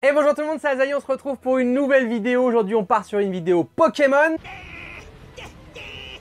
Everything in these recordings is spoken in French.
Et bonjour tout le monde, c'est Azaï, on se retrouve pour une nouvelle vidéo. Aujourd'hui on part sur une vidéo Pokémon.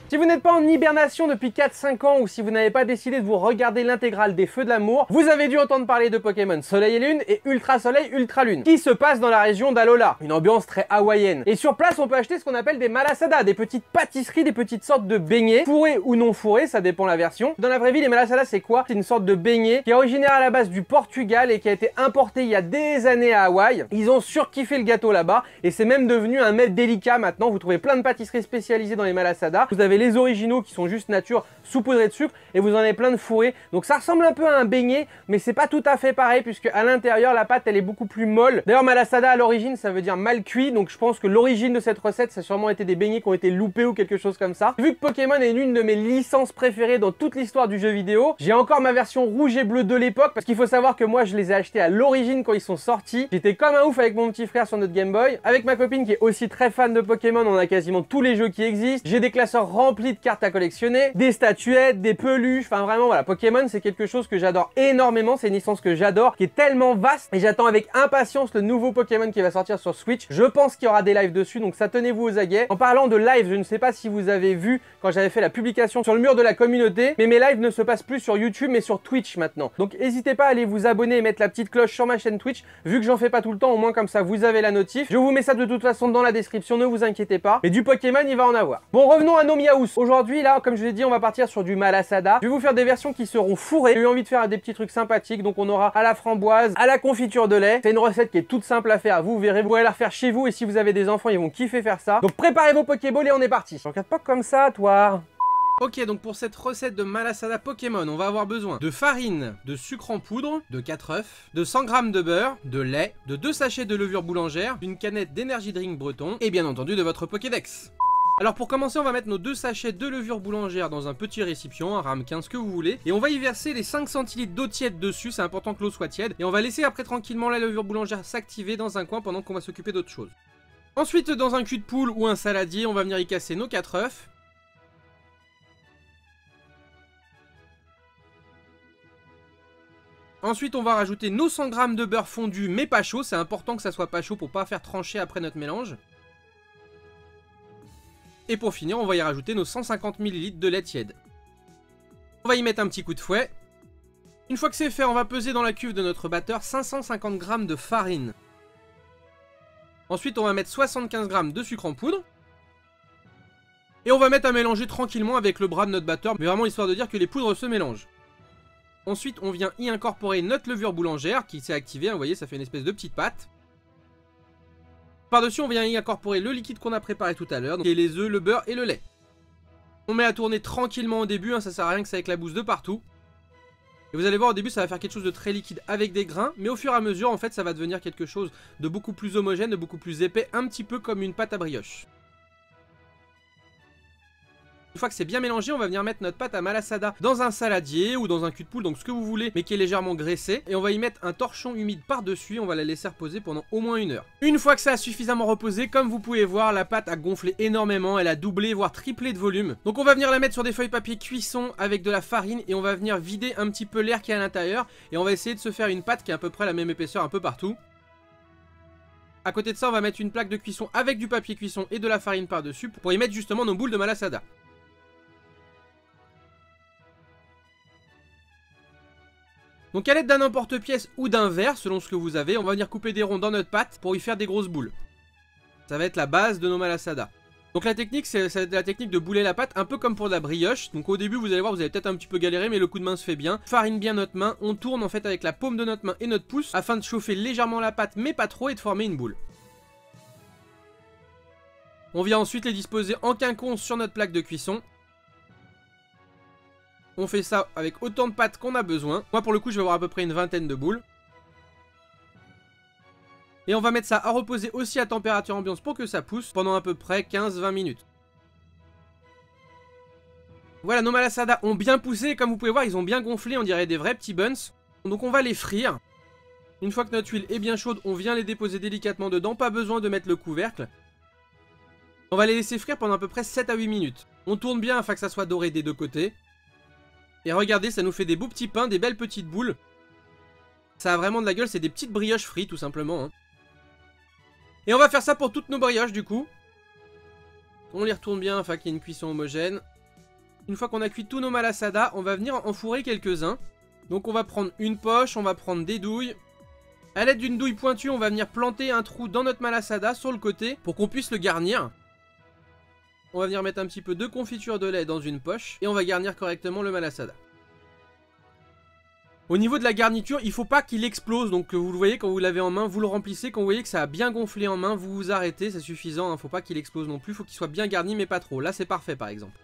Si vous n'êtes pas en hibernation depuis 4-5 ans ou si vous n'avez pas décidé de vous regarder l'intégrale des Feux de l'amour, vous avez dû entendre parler de Pokémon Soleil et Lune et Ultra Soleil, Ultra Lune, qui se passe dans la région d'Alola. Une ambiance très hawaïenne. Et sur place, on peut acheter ce qu'on appelle des malasadas, des petites pâtisseries, des petites sortes de beignets, fourrés ou non fourrés, ça dépend la version. Dans la vraie vie, les malasadas, c'est quoi? C'est une sorte de beignet qui est originaire à la base du Portugal et qui a été importé il y a des années à Hawaï. Ils ont surkiffé le gâteau là-bas et c'est même devenu un mets délicat maintenant. Vous trouvez plein de pâtisseries spécialisées dans les malasadas. Vous avez les originaux qui sont juste nature, saupoudrés de sucre, et vous en avez plein de fourrés. Donc ça ressemble un peu à un beignet, mais c'est pas tout à fait pareil puisque à l'intérieur la pâte elle est beaucoup plus molle. D'ailleurs malasada à l'origine ça veut dire mal cuit, donc je pense que l'origine de cette recette ça a sûrement été des beignets qui ont été loupés ou quelque chose comme ça. Vu que Pokémon est l'une de mes licences préférées dans toute l'histoire du jeu vidéo, j'ai encore ma version rouge et bleu de l'époque parce qu'il faut savoir que moi je les ai achetés à l'origine quand ils sont sortis. J'étais comme un ouf avec mon petit frère sur notre Game Boy. Avec ma copine qui est aussi très fan de Pokémon, on a quasiment tous les jeux qui existent. J'ai des classeurs remplis de cartes à collectionner, des statuettes, des peluches, enfin vraiment voilà, Pokémon c'est quelque chose que j'adore énormément, c'est une licence que j'adore, qui est tellement vaste et j'attends avec impatience le nouveau Pokémon qui va sortir sur Switch. Je pense qu'il y aura des lives dessus, donc ça tenez-vous aux aguets. En parlant de live, je ne sais pas si vous avez vu quand j'avais fait la publication sur le mur de la communauté, mais mes lives ne se passent plus sur YouTube mais sur Twitch maintenant. Donc n'hésitez pas à aller vous abonner et mettre la petite cloche sur ma chaîne Twitch, vu que j'en fais pas tout le temps, au moins comme ça vous avez la notif. Je vous mets ça de toute façon dans la description, ne vous inquiétez pas. Mais du Pokémon il va en avoir. Bon, revenons à nos Miaous. Aujourd'hui là, comme je l'ai dit, on va partir sur du malasada. Je vais vous faire des versions qui seront fourrées. J'ai eu envie de faire des petits trucs sympathiques, donc on aura à la framboise, à la confiture de lait. C'est une recette qui est toute simple à faire, vous verrez, vous pourrez la refaire chez vous et si vous avez des enfants, ils vont kiffer faire ça. Donc préparez vos Pokéballs et on est parti. Regarde pas comme ça, toi. Ok, donc pour cette recette de malasada Pokémon, on va avoir besoin de farine, de sucre en poudre, de 4 œufs, de 100 g de beurre, de lait, de 2 sachets de levure boulangère, d'une canette d'énergie drink breton et bien entendu de votre Pokédex. Alors pour commencer, on va mettre nos 2 sachets de levure boulangère dans un petit récipient, un ramequin, ce que vous voulez. Et on va y verser les 5 centilitres d'eau tiède dessus, c'est important que l'eau soit tiède. Et on va laisser après tranquillement la levure boulangère s'activer dans un coin pendant qu'on va s'occuper d'autre chose. Ensuite, dans un cul de poule ou un saladier, on va venir y casser nos 4 œufs. Ensuite, on va rajouter nos 100 g de beurre fondu mais pas chaud. C'est important que ça soit pas chaud pour pas faire trancher après notre mélange. Et pour finir, on va y rajouter nos 150 ml de lait tiède. On va y mettre un petit coup de fouet. Une fois que c'est fait, on va peser dans la cuve de notre batteur 550 g de farine. Ensuite, on va mettre 75 g de sucre en poudre. Et on va mettre à mélanger tranquillement avec le bras de notre batteur, mais vraiment histoire de dire que les poudres se mélangent. Ensuite, on vient y incorporer notre levure boulangère qui s'est activée, vous voyez, ça fait une espèce de petite pâte. Par-dessus, on vient y incorporer le liquide qu'on a préparé tout à l'heure, qui est les œufs, le beurre et le lait. On met à tourner tranquillement au début, hein, ça sert à rien que ça éclabousse de partout. Et vous allez voir, au début, ça va faire quelque chose de très liquide avec des grains, mais au fur et à mesure, en fait, ça va devenir quelque chose de beaucoup plus homogène, de beaucoup plus épais, un petit peu comme une pâte à brioche. Une fois que c'est bien mélangé, on va venir mettre notre pâte à malasada dans un saladier ou dans un cul de poule, donc ce que vous voulez, mais qui est légèrement graissé. Et on va y mettre un torchon humide par-dessus, on va la laisser reposer pendant au moins 1 heure. Une fois que ça a suffisamment reposé, comme vous pouvez voir, la pâte a gonflé énormément, elle a doublé, voire triplé de volume. Donc on va venir la mettre sur des feuilles papier cuisson avec de la farine et on va venir vider un petit peu l'air qui est à l'intérieur. Et on va essayer de se faire une pâte qui est à peu près la même épaisseur un peu partout. À côté de ça, on va mettre une plaque de cuisson avec du papier cuisson et de la farine par-dessus pour y mettre justement nos boules de malasada. Donc à l'aide d'un emporte-pièce ou d'un verre, selon ce que vous avez, on va venir couper des ronds dans notre pâte pour y faire des grosses boules. Ça va être la base de nos malasadas. Donc la technique, c'est la technique de bouler la pâte, un peu comme pour de la brioche. Donc au début, vous allez voir, vous allez peut-être un petit peu galérer, mais le coup de main se fait bien. Farine bien notre main, on tourne en fait avec la paume de notre main et notre pouce, afin de chauffer légèrement la pâte, mais pas trop, et de former une boule. On vient ensuite les disposer en quinconce sur notre plaque de cuisson. On fait ça avec autant de pâte qu'on a besoin. Moi pour le coup je vais avoir à peu près une vingtaine de boules. Et on va mettre ça à reposer aussi à température ambiante pour que ça pousse pendant à peu près 15-20 minutes. Voilà, nos malasadas ont bien poussé. Comme vous pouvez voir, ils ont bien gonflé, on dirait des vrais petits buns. Donc on va les frire. Une fois que notre huile est bien chaude, on vient les déposer délicatement dedans. Pas besoin de mettre le couvercle. On va les laisser frire pendant à peu près 7 à 8 minutes. On tourne bien afin que ça soit doré des deux côtés. Et regardez, ça nous fait des beaux petits pains, des belles petites boules. Ça a vraiment de la gueule, c'est des petites brioches frites tout simplement. Hein. Et on va faire ça pour toutes nos brioches du coup. On les retourne bien afin qu'il y ait une cuisson homogène. Une fois qu'on a cuit tous nos malasada, on va venir en fourrer quelques-uns. Donc on va prendre une poche, on va prendre des douilles. A l'aide d'une douille pointue, on va venir planter un trou dans notre malasada sur le côté pour qu'on puisse le garnir. On va venir mettre un petit peu de confiture de lait dans une poche et on va garnir correctement le malasada. Au niveau de la garniture, il ne faut pas qu'il explose, donc vous le voyez quand vous l'avez en main, vous le remplissez, quand vous voyez que ça a bien gonflé en main, vous vous arrêtez, c'est suffisant, il ne faut pas qu'il explose non plus, il faut qu'il soit bien garni mais pas trop, là c'est parfait par exemple.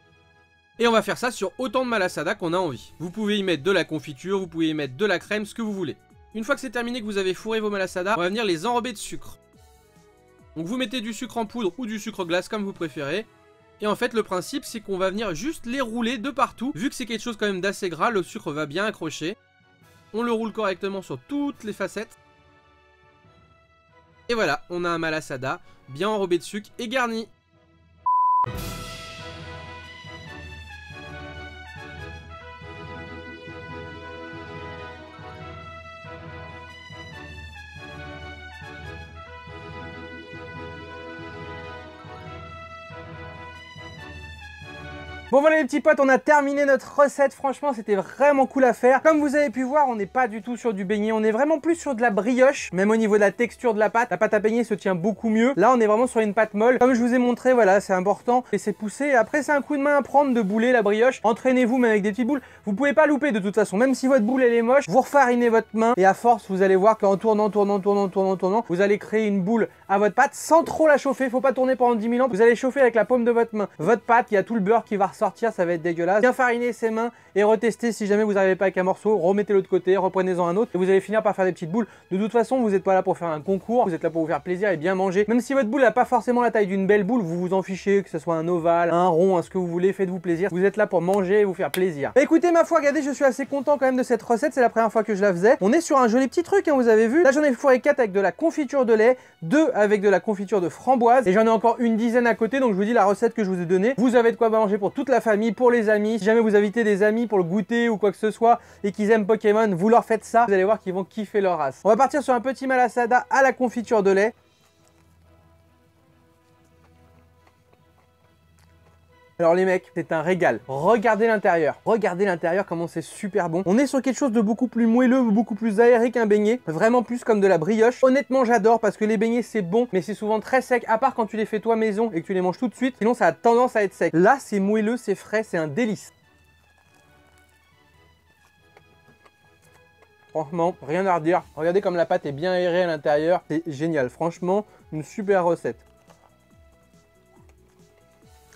Et on va faire ça sur autant de malasada qu'on a envie. Vous pouvez y mettre de la confiture, vous pouvez y mettre de la crème, ce que vous voulez. Une fois que c'est terminé, que vous avez fourré vos malasada, on va venir les enrober de sucre. Donc vous mettez du sucre en poudre ou du sucre glace comme vous préférez. Et en fait le principe c'est qu'on va venir juste les rouler de partout. Vu que c'est quelque chose quand même d'assez gras, le sucre va bien accrocher. On le roule correctement sur toutes les facettes. Et voilà, on a un malasada bien enrobé de sucre et garni. Bon voilà les petits potes, on a terminé notre recette, franchement c'était vraiment cool à faire. Comme vous avez pu voir, on n'est pas du tout sur du beignet, on est vraiment plus sur de la brioche. Même au niveau de la texture de la pâte à beignet se tient beaucoup mieux. Là on est vraiment sur une pâte molle. Comme je vous ai montré, voilà, c'est important, laissez pousser. Après c'est un coup de main à prendre de bouler la brioche. Entraînez-vous même avec des petites boules. Vous pouvez pas louper de toute façon, même si votre boule elle est moche, vous refarinez votre main. Et à force, vous allez voir qu'en tournant, vous allez créer une boule à votre pâte sans trop la chauffer. Faut pas tourner pendant 10 000 ans. Vous allez chauffer avec la paume de votre main. Votre pâte, il y a tout le beurre qui va ressortir, ça va être dégueulasse. Bien fariner ses mains et retester. Si jamais vous n'arrivez pas avec un morceau, remettez l'autre côté, reprenez-en un autre et vous allez finir par faire des petites boules. De toute façon, vous n'êtes pas là pour faire un concours, vous êtes là pour vous faire plaisir et bien manger. Même si votre boule n'a pas forcément la taille d'une belle boule, vous vous en fichez, que ce soit un ovale, un rond, ce que vous voulez, faites-vous plaisir. Vous êtes là pour manger et vous faire plaisir. Bah, écoutez, ma foi, regardez, je suis assez content quand même de cette recette. C'est la première fois que je la faisais. On est sur un joli petit truc, hein, vous avez vu. Là, j'en ai fourré 4 avec de la confiture de lait, 2 avec de la confiture de framboise et j'en ai encore une dizaine à côté. Donc je vous dis la recette que je vous ai donnée. Vous avez de quoi manger pour toute la famille, pour les amis. Si jamais vous invitez des amis pour le goûter ou quoi que ce soit et qu'ils aiment Pokémon, vous leur faites ça. Vous allez voir qu'ils vont kiffer leur race. On va partir sur un petit malasada à la confiture de lait. Alors les mecs, c'est un régal. Regardez l'intérieur. Regardez l'intérieur, comment c'est super bon. On est sur quelque chose de beaucoup plus moelleux, beaucoup plus aéré qu'un beignet. Vraiment plus comme de la brioche. Honnêtement, j'adore parce que les beignets, c'est bon, mais c'est souvent très sec, à part quand tu les fais toi maison et que tu les manges tout de suite. Sinon, ça a tendance à être sec. Là, c'est moelleux, c'est frais, c'est un délice. Franchement, rien à redire. Regardez comme la pâte est bien aérée à l'intérieur. C'est génial. Franchement, une super recette.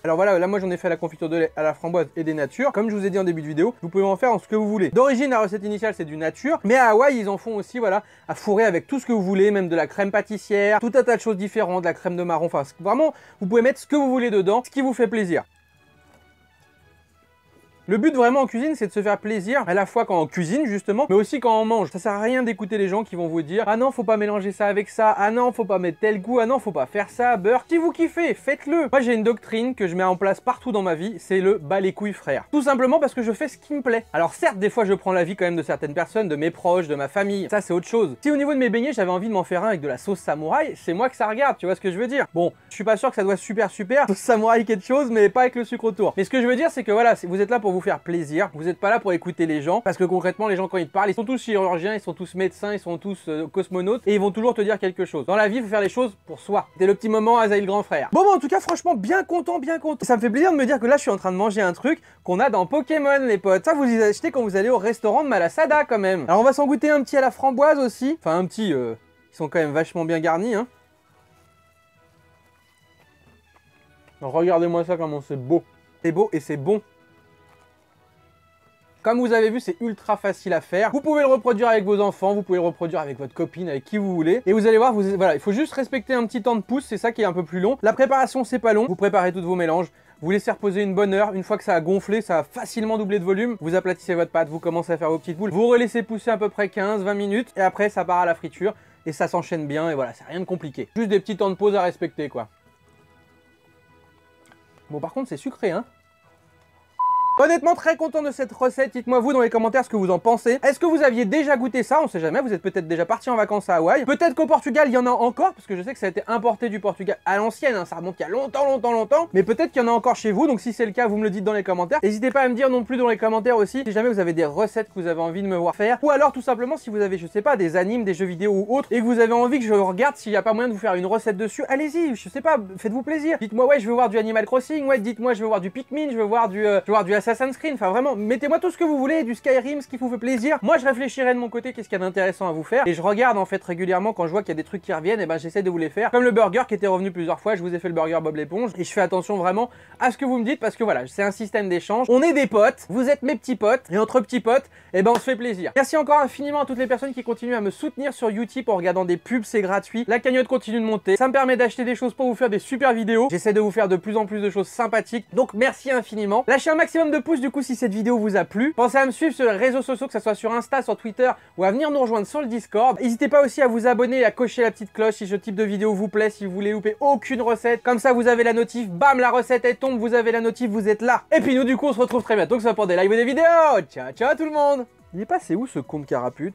Alors voilà, là moi j'en ai fait à la confiture de lait, à la framboise et des natures. Comme je vous ai dit en début de vidéo, vous pouvez en faire en ce que vous voulez. D'origine, la recette initiale c'est du nature, mais à Hawaï ils en font aussi, voilà, à fourrer avec tout ce que vous voulez, même de la crème pâtissière, tout un tas de choses différentes, de la crème de marron, enfin vraiment, vous pouvez mettre ce que vous voulez dedans, ce qui vous fait plaisir. Le but vraiment en cuisine, c'est de se faire plaisir, à la fois quand on cuisine justement, mais aussi quand on mange. Ça sert à rien d'écouter les gens qui vont vous dire « Ah non, faut pas mélanger ça avec ça, ah non, faut pas mettre tel goût, ah non, faut pas faire ça, beurre. » Si vous kiffez, faites-le. Moi, j'ai une doctrine que je mets en place partout dans ma vie, c'est le « bas les couilles frère ». Tout simplement parce que je fais ce qui me plaît. Alors certes, des fois, je prends l'avis quand même de certaines personnes, de mes proches, de ma famille. Ça, c'est autre chose. Si au niveau de mes beignets, j'avais envie de m'en faire un avec de la sauce samouraï, c'est moi que ça regarde, tu vois ce que je veux dire? Bon, je suis pas sûr que ça doit super, sauce samouraï quelque chose, mais pas avec le sucre autour. Mais ce que je veux dire, c'est que voilà, vous êtes là pour vous faire plaisir. Vous n'êtes pas là pour écouter les gens, parce que concrètement, les gens quand ils te parlent, ils sont tous chirurgiens, ils sont tous médecins, ils sont tous cosmonautes, et ils vont toujours te dire quelque chose. Dans la vie, il faut faire les choses pour soi. C'est le petit moment Azaïl grand frère. Bon, en tout cas, franchement, bien content, bien content. Ça me fait plaisir de me dire que là, je suis en train de manger un truc qu'on a dans Pokémon, les potes. Ça, vous y achetez quand vous allez au restaurant de Malasada, quand même. Alors, on va s'en goûter un petit à la framboise aussi. Enfin, un petit, ils sont quand même vachement bien garnis, hein. Regardez-moi ça, comment c'est beau. C'est beau et c'est bon. Comme vous avez vu, c'est ultra facile à faire. Vous pouvez le reproduire avec vos enfants, vous pouvez le reproduire avec votre copine, avec qui vous voulez. Et vous allez voir, voilà, il faut juste respecter un petit temps de pouce, c'est ça qui est un peu plus long. La préparation, c'est pas long. Vous préparez tous vos mélanges. Vous laissez reposer une bonne heure. Une fois que ça a gonflé, ça a facilement doublé de volume. Vous aplatissez votre pâte, vous commencez à faire vos petites boules. Vous relaissez pousser à peu près 15-20 minutes. Et après, ça part à la friture. Et ça s'enchaîne bien. Et voilà, c'est rien de compliqué. Juste des petits temps de pause à respecter, quoi. Bon, par contre, c'est sucré, hein. Honnêtement, très content de cette recette. Dites-moi vous dans les commentaires ce que vous en pensez. Est-ce que vous aviez déjà goûté ça? On sait jamais, vous êtes peut-être déjà parti en vacances à Hawaï. Peut-être qu'au Portugal, il y en a encore, parce que je sais que ça a été importé du Portugal à l'ancienne, hein, ça remonte il y a longtemps. Mais peut-être qu'il y en a encore chez vous, donc si c'est le cas, vous me le dites dans les commentaires. N'hésitez pas à me dire non plus dans les commentaires aussi, si jamais vous avez des recettes que vous avez envie de me voir faire. Ou alors tout simplement, si vous avez, je sais pas, des animes, des jeux vidéo ou autres, et que vous avez envie que je regarde s'il n'y a pas moyen de vous faire une recette dessus, allez-y, je sais pas, faites-vous plaisir. Dites-moi, ouais, je veux voir du Animal Crossing, ouais, dites-moi, je veux voir du Pikmin, je veux voir du Assassin's Creed, enfin vraiment, mettez-moi tout ce que vous voulez, du Skyrim, ce qui vous fait plaisir. Moi, je réfléchirai de mon côté, qu'est-ce qu'il y a d'intéressant à vous faire. Et je regarde en fait régulièrement quand je vois qu'il y a des trucs qui reviennent, et ben j'essaie de vous les faire. Comme le burger qui était revenu plusieurs fois, je vous ai fait le burger Bob l'éponge. Et je fais attention vraiment à ce que vous me dites, parce que voilà, c'est un système d'échange. On est des potes, vous êtes mes petits potes, et entre petits potes, et ben on se fait plaisir. Merci encore infiniment à toutes les personnes qui continuent à me soutenir sur YouTube en regardant des pubs, c'est gratuit. La cagnotte continue de monter. Ça me permet d'acheter des choses pour vous faire des super vidéos. J'essaie de vous faire de plus en plus de choses sympathiques. Donc merci infiniment. Lâchez un maximum de pouces du coup si cette vidéo vous a plu. Pensez à me suivre sur les réseaux sociaux, que ce soit sur Insta, sur Twitter ou à venir nous rejoindre sur le Discord. N'hésitez pas aussi à vous abonner et à cocher la petite cloche si ce type de vidéo vous plaît, si vous voulez louper aucune recette. Comme ça vous avez la notif, bam, la recette elle tombe, vous avez la notif, vous êtes là. Et puis nous du coup on se retrouve très bientôt, que ce soit pour des lives ou des vidéos. Ciao ciao tout le monde. Il est passé où ce con de carapute?